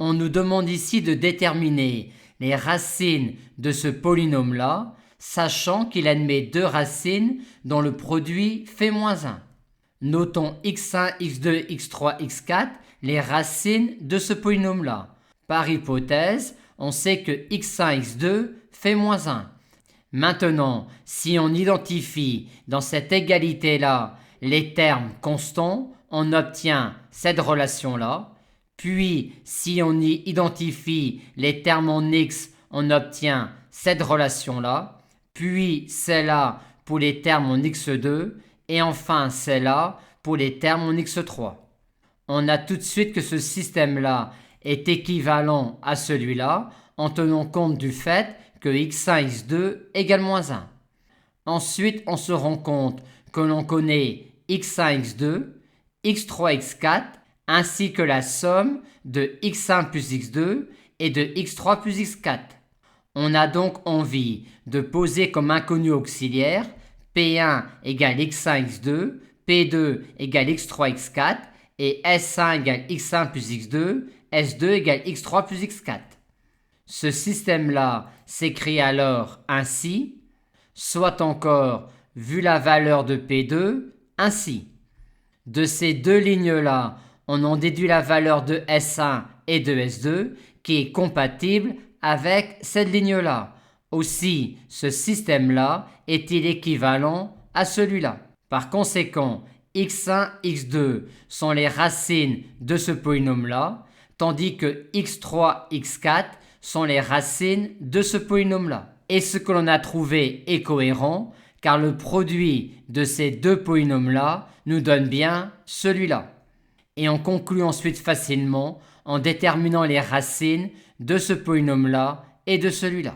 on nous demande ici de déterminer les racines de ce polynôme-là, sachant qu'il admet deux racines dont le produit fait -1. Notons x1, x2, x3, x4, les racines de ce polynôme-là. Par hypothèse, on sait que x1, x2 fait -1. Maintenant, si on identifie dans cette égalité-là les termes constants, on obtient cette relation-là. Puis, si on y identifie les termes en x, on obtient cette relation-là. Puis, celle-là pour les termes en x2. Et enfin, celle-là pour les termes en x3. On a tout de suite que ce système-là est équivalent à celui-là en tenant compte du fait que x1, x2 égale -1. Ensuite, on se rend compte que l'on connaît x1, x2, x3, x4, ainsi que la somme de x1 plus x2 et de x3 plus x4. On a donc envie de poser comme inconnu auxiliaire P1 égale x1, x2, P2 égale x3, x4 et S1 égale x1 plus x2, S2 égale x3 plus x4. Ce système-là s'écrit alors ainsi, soit encore, vu la valeur de P2, ainsi. De ces deux lignes-là, on en déduit la valeur de S1 et de S2 qui est compatible avec cette ligne-là. Aussi, ce système-là est-il équivalent à celui-là. Par conséquent, x1, x2 sont les racines de ce polynôme-là, tandis que x3, x4 sont les racines de ce polynôme-là. Et ce que l'on a trouvé est cohérent, car le produit de ces deux polynômes-là nous donne bien celui-là. Et on conclut ensuite facilement en déterminant les racines de ce polynôme-là et de celui-là.